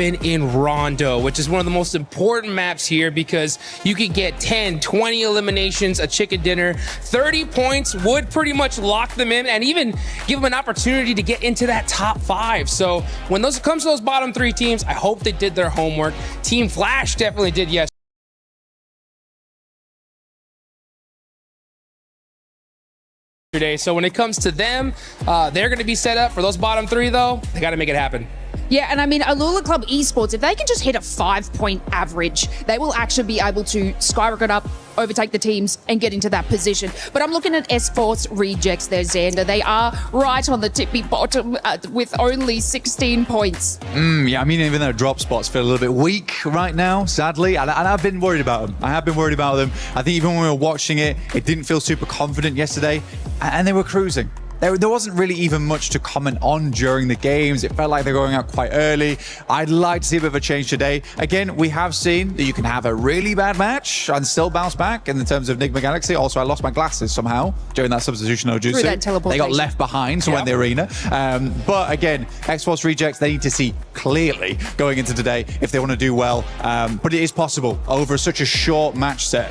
happen in Rondo, which is one of the most important maps here because you could get 10, 20 eliminations, a chicken dinner. 30 points would pretty much lock them in and even give them an opportunity to get into that top 5. So when it comes to those bottom 3 teams, I hope they did their homework. Team Flash definitely did yesterday. So when it comes to them, they're going to be set up for those bottom 3, though. They got to make it happen. Yeah, and I mean, Alula Club Esports, if they can just hit a 5-point average, they will actually be able to skyrocket up, overtake the teams, and get into that position. But I'm looking at S-Force rejects there, Xander. They are right on the tippy bottom with only 16 points. Yeah, I mean, even their drop spots feel a little bit weak right now, sadly. And I've been worried about them. I have been worried about them. I think even when we were watching it, it didn't feel super confident yesterday. And they were cruising. There wasn't really even much to comment on during the games. It felt like they're going out quite early. I'd like to see a bit of a change today. Again, we have seen that you can have a really bad match and still bounce back in the terms of Enigma Galaxy. Also, I lost my glasses somehow during that substitution of Jutsu. They got left behind, so went the arena. But again, X-Force rejects, they need to see clearly going into today if they want to do well. But it is possible over such a short match set.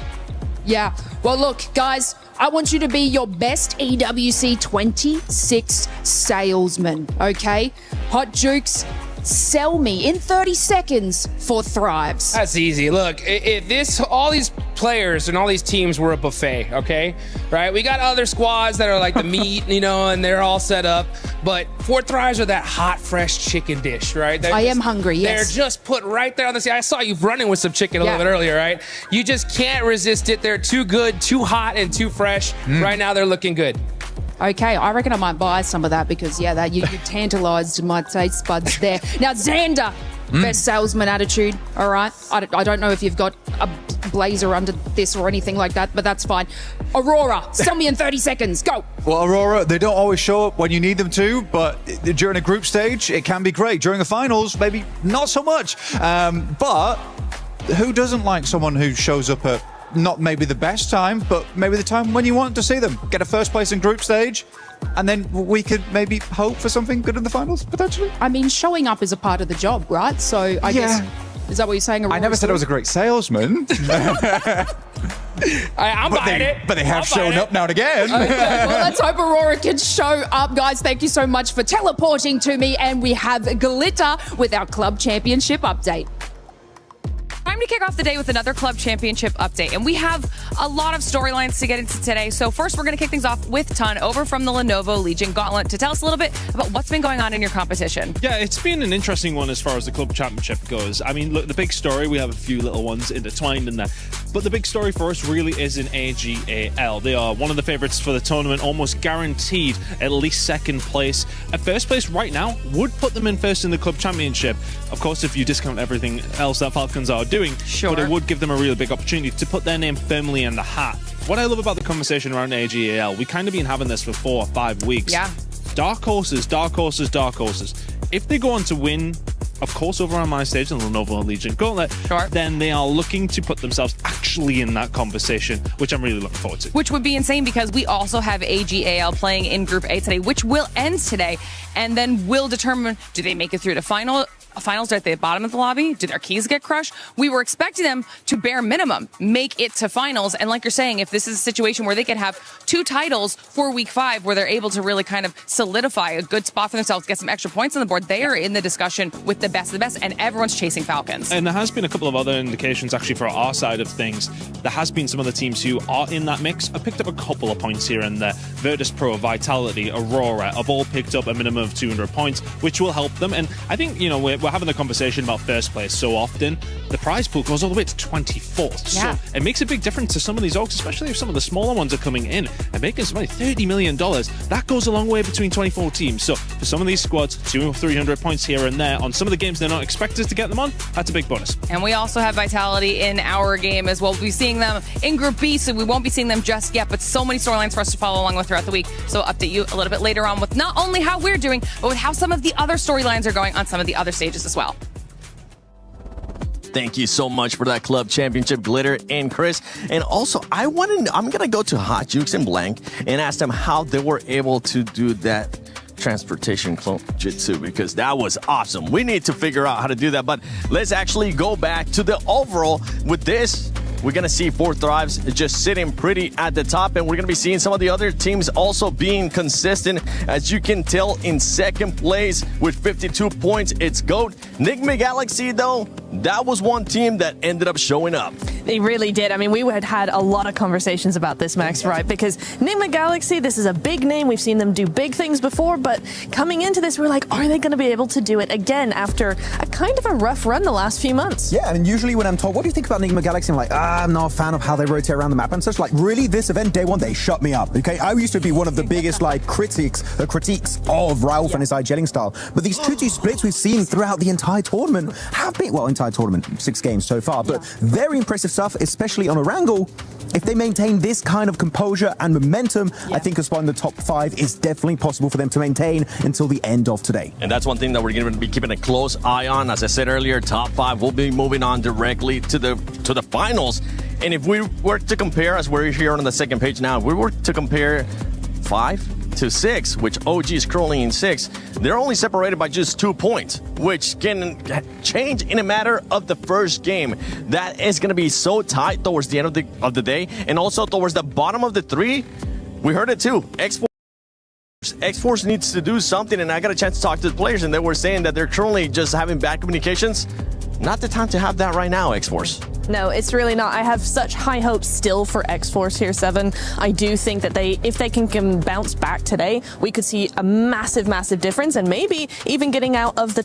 Yeah. Well, look, guys, I want you to be your best EWC 26 salesman, okay? Hot Jukes, sell me in 30 seconds for Thrives. That's easy. Look, if all these players and all these teams were a buffet, okay? Right? We got other squads that are like the meat, you know, and they're all set up. But 4 Thrives are that hot, fresh chicken dish, right? I am hungry, yes. They're just put right there on the side. I saw you running with some chicken a little bit earlier, right? You just can't resist it. They're too good, too hot, and too fresh. Right now, they're looking good. Okay, I reckon I might buy some of that because, yeah, you tantalised my taste buds there. Now, Xander, best salesman attitude, all right? I don't know if you've got a blazer under this or anything like that, but that's fine. Aurora, sell me in 30 seconds. Go. Well, Aurora, they don't always show up when you need them to, but during a group stage, it can be great. During the finals, maybe not so much. But who doesn't like someone who shows up at not maybe the best time, but maybe the time when you want to see them? Get a first place in group stage, and then we could maybe hope for something good in the finals, potentially. I mean, showing up is a part of the job, right? So I guess, is that what you're saying? I never said I was a great salesman. I'm buying it. But they have shown up now and again. Okay, well, let's hope Aurora can show up. Guys, thank you so much for teleporting to me. And we have Glitter with our Club Championship update. Time to kick off the day with another Club Championship update. And we have a lot of storylines to get into today. So first, we're going to kick things off with Ton over from the Lenovo Legion Gauntlet to tell us a little bit about what's been going on in your competition. Yeah, it's been an interesting one as far as the Club Championship goes. I mean, look, the big story, we have a few little ones intertwined in there. But the big story for us really is in AGAL. They are one of the favorites for the tournament, almost guaranteed at least second place. At first place right now would put them in first in the Club Championship. Of course, if you discount everything else that Falcons are doing, but it would give them a really big opportunity to put their name firmly in the hat. What I love about the conversation around AGAL, we kind of been having this for 4 or 5 weeks. Yeah. Dark horses, dark horses, dark horses. If they go on to win, of course, over on my stage, in the Lenovo Legion Gauntlet, then they are looking to put themselves actually in that conversation, which I'm really looking forward to. Which would be insane because we also have AGAL playing in Group A today, which will end today, and then will determine, do they make it through to finals at the bottom of the lobby? Do their keys get crushed? We were expecting them to bare minimum make it to finals. And like you're saying, if this is a situation where they could have 2 titles for week 5, where they're able to really kind of solidify a good spot for themselves, get some extra points on the board, they are in the discussion with the best of the best, and everyone's chasing Falcons. And there has been a couple of other indications actually for our side of things. There has been some other teams who are in that mix. I picked up a couple of points here and there. Virtus Pro, Vitality, Aurora have all picked up a minimum of 200 points, which will help them. And I think, you know, we're having the conversation about first place so often. The prize pool goes all the way to 24th. Yeah. So it makes a big difference to some of these orgs, especially if some of the smaller ones are coming in and making some money. $30 million. That goes a long way between 24 teams. So for some of these squads, 200 or 300 points here and there on some of the games they're not expected to get them on, that's a big bonus. And we also have Vitality in our game as well. We'll be seeing them in Group B, so we won't be seeing them just yet, but so many storylines for us to follow along with throughout the week. So I'll update you a little bit later on with not only how we're doing, but with how some of the other storylines are going on some of the other stages as well. Thank you so much for that Club Championship, Glitter and Chris. And also, I'm going to go to Hot Jukes and Blank and ask them how they were able to do that transportation clone jitsu, because that was awesome. We need to figure out how to do that, but let's actually go back to the overall. With this, we're going to see Four Thrives just sitting pretty at the top, and we're going to be seeing some of the other teams also being consistent. As you can tell, in second place with 52 points, it's GOAT. Galaxy, though, that was one team that ended up showing up. They really did. I mean, we had a lot of conversations about this, Max, right? Because Galaxy, this is a big name. We've seen them do big things before, but coming into this, we're like, are they going to be able to do it again after a kind of a rough run the last few months? Yeah, I mean, usually when I'm told, what do you think about Galaxy? I'm like, I'm not a fan of how they rotate around the map and such. Like, really, this event, day one, they shut me up, okay? I used to be one of the biggest, like, critiques of Ralph and his gelling style. But these 2-2 splits we've seen throughout the entire tournament have been, well, entire tournament, 6 games so far, but very impressive stuff, especially on a Wrangle. If they maintain this kind of composure and momentum, I think a spot in the top 5 is definitely possible for them to maintain until the end of today. And that's one thing that we're going to be keeping a close eye on. As I said earlier, top 5 will be moving on directly to the finals. And if we were to compare, as we're here on the second page now, if we were to compare 5 to 6, which OG is currently in 6, they're only separated by just 2 points, which can change in a matter of the first game. That is going to be so tight towards the end of the day, and also towards the bottom of the 3. We heard it too. X-Force needs to do something, and I got a chance to talk to the players, and they were saying that they're currently just having bad communications. Not the time to have that right now, X-Force. No, it's really not. I have such high hopes still for X-Force here, 7. I do think that if they can bounce back today, we could see a massive, massive difference, and maybe even getting out of the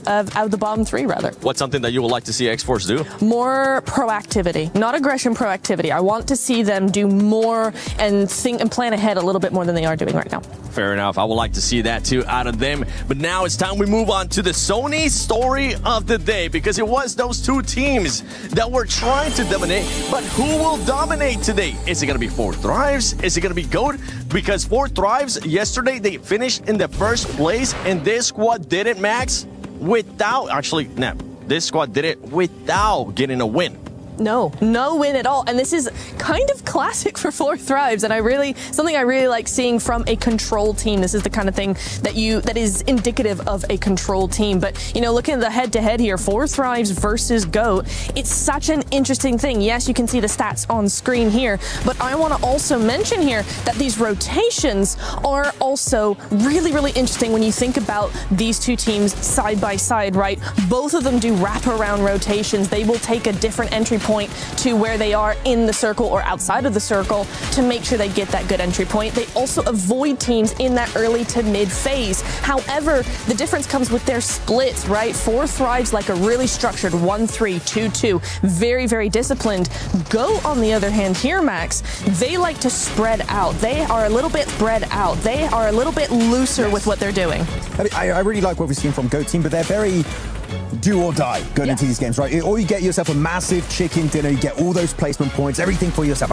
out of the bottom 3, rather. What's something that you would like to see X-Force do? More proactivity, not aggression, proactivity. I want to see them do more and think and plan ahead a little bit more than they are doing right now. Fair enough. I would like to see that too out of them. But now it's time we move on to the Sony story of the day, because it was those 2 teams that were trying to dominate. But who will dominate today? Is it going to be Four Thrives? Is it going to be GOAT? Because Four Thrives, yesterday, they finished in the first place, and this squad did it, Max, without... Actually, no, this squad did it without getting a win. No win at all. And this is kind of classic for Four Thrives, and something I really like seeing from a control team. This is the kind of thing that is indicative of a control team. But, looking at the head-to-head here, Four Thrives versus GOAT, it's such an interesting thing. Yes, you can see the stats on screen here, but I want to also mention here that these rotations are also really, really interesting when you think about these 2 teams side by side, right? Both of them do wraparound rotations. They will take a different entry point to where they are in the circle or outside of the circle to make sure they get that good entry point. They also avoid teams in that early to mid phase. However, the difference comes with their splits, right? Four Thrives like a really structured 1-3, 2-2, very, very disciplined. GOAT, on the other hand here, Max, they like to spread out. They are a little bit spread out. They are a little bit looser with what they're doing. I really like what we've seen from GOAT team, but they're very do or die going into these games, right? Or you get yourself a massive chicken dinner, you get all those placement points, everything for yourself.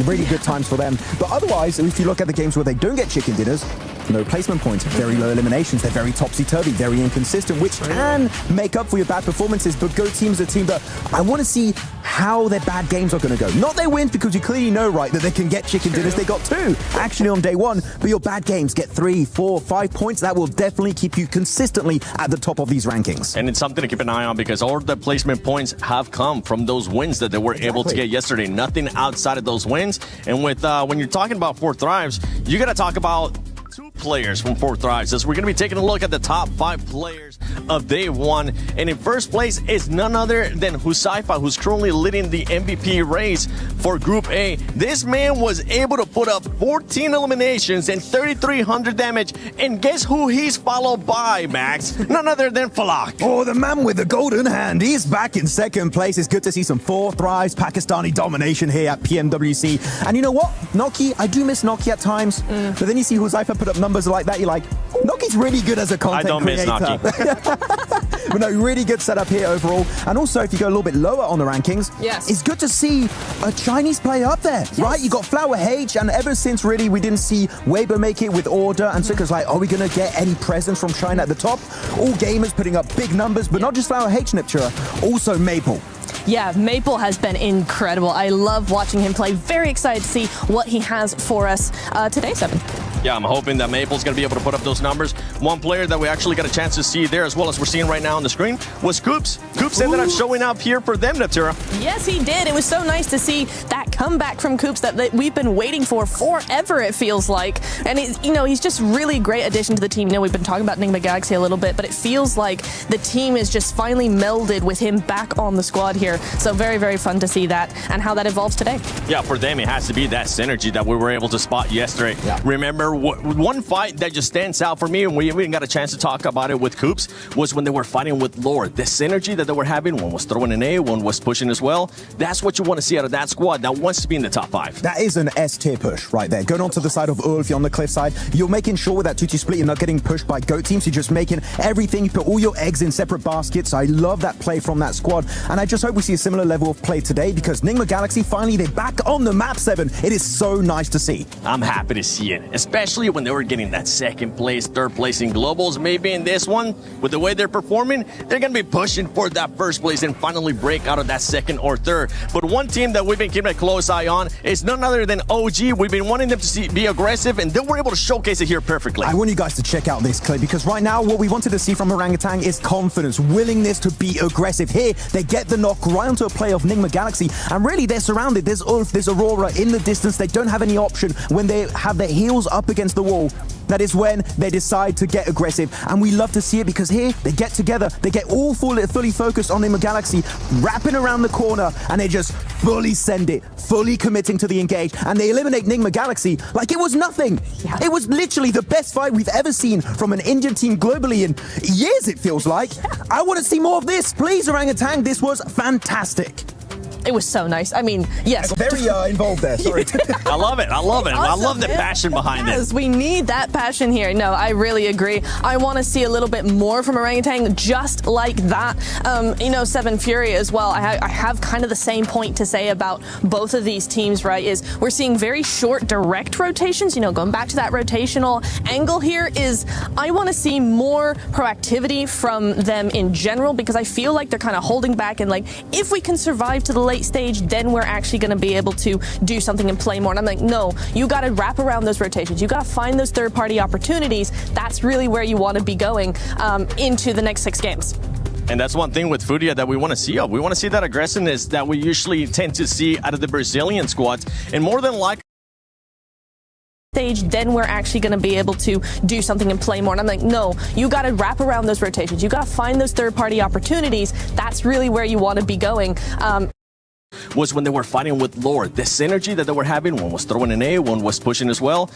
Really good times for them. But otherwise, if you look at the games where they don't get chicken dinners, no placement points, very low eliminations, they're very topsy-turvy, very inconsistent, which can make up for your bad performances. But GOAT team's a team that I want to see how their bad games are going to go. Not their wins, because you clearly know, right, that they can get chicken dinners. They got 2 actually on day 1, but your bad games get 3, 4, 5 points. That will definitely keep you consistently at the top of these rankings. And it's something to keep an eye on, because all the placement points have come from those wins that they were able to get yesterday. Nothing outside of those wins. And with when you're talking about Four Thrives, you got to talk about 2 players from Four Thrives, as we're going to be taking a look at the top 5 players of day 1. And in first place is none other than Husaifa, who's currently leading the MVP race for Group A. This man was able to put up 14 eliminations and 3,300 damage. And guess who he's followed by, Max? None other than Falak. Oh, the man with the golden hand. He's back in second place. It's good to see some Four Thrives Pakistani domination here at PMWC. And you know what? Noki, I do miss Noki at times. But then you see Husaifa put up numbers like that, you're like, Noki's really good as a content creator. I don't miss Noki. But no, really good setup here overall. And also, if you go a little bit lower on the rankings, it's good to see a Chinese player up there, right? You got Flower H, and ever since really we didn't see Weibo make it with Order, and so it's like, are we going to get any presence from China at the top? All gamers putting up big numbers, but not just Flower H, Niptura, also Maple. Yeah, Maple has been incredible. I love watching him play. Very excited to see what he has for us today, 7. Yeah, I'm hoping that Maple's going to be able to put up those numbers. One player that we actually got a chance to see there, as well as we're seeing right now on the screen, was Coops. Coops ended up showing up here for them, Natira. Yes, he did. It was so nice to see that comeback from Coops that we've been waiting for forever, it feels like. And, he's just really great addition to the team. We've been talking about NAV.GAMING a little bit, but it feels like the team is just finally melded with him back on the squad here. So very, very fun to see that and how that evolves today. Yeah, for them, it has to be that synergy that we were able to spot yesterday. Yeah. Remember, one fight that just stands out for me, and we even got a chance to talk about it with Coops, was when they were fighting with Lord. The synergy that they were having, one was throwing an A, one was pushing as well. That's what you want to see out of that squad that wants to be in the top 5. That is an S tier push right there. Going on to the side of Ulf, you're on the cliff side. You're making sure with that 2-2 split, you're not getting pushed by GOAT teams. You're just making everything. You put all your eggs in separate baskets. I love that play from that squad. And I just hope we see a similar level of play today because Nigma Galaxy, finally, they're back on the map, 7. It is so nice to see. I'm happy to see it, especially when they were getting that second place, third place in globals. Maybe in this one, with the way they're performing, they're going to be pushing for that first place and finally break out of that second or third. But one team that we've been keeping a close eye on is none other than OG. We've been wanting them to be aggressive, and they were able to showcase it here perfectly. I want you guys to check out this clip because right now what we wanted to see from Orangutan is confidence, willingness to be aggressive. Here, they get the knock right onto a play of Nigma Galaxy, and really they're surrounded. There's Ulf, there's Aurora in the distance. They don't have any option when they have their heels up against the wall. That is when they decide to get aggressive. And we love to see it because here, they get together, they get all fully focused on Nigma Galaxy, wrapping around the corner, and they just fully send it, fully committing to the engage, and they eliminate Nigma Galaxy like it was nothing. Yeah. It was literally the best fight we've ever seen from an Indian team globally in years, it feels like. I want to see more of this. Please, Orangutan, this was fantastic. It was so nice. I mean, yes. Very involved there, sorry. I love it. I love it. Awesome, I love the man. passion behind Yes, it. we need that passion here. No, I really agree. I want to see a little bit more from Orangutan just like that. Seven Fury as well. I have kind of the same point to say about both of these teams, right, is we're seeing very short direct rotations, going back to that rotational angle here is I want to see more proactivity from them in general because I feel like they're kind of holding back and like, if we can survive to the late stage, then we're actually going to be able to do something and play more. And I'm like, no, you got to wrap around those rotations. You got to find those third-party opportunities. That's really where you want to be going into the next 6 games. And that's one thing with Furia that we want to see. We want to see that aggressiveness that we usually tend to see out of the Brazilian squads. And more than likely, stage, then we're actually going to be able to do something and play more. And I'm like, no, you got to wrap around those rotations. You got to find those third-party opportunities. That's really where you want to be going. Was when they were fighting with Lord. The synergy that they were having, one was throwing an A, one was pushing as well.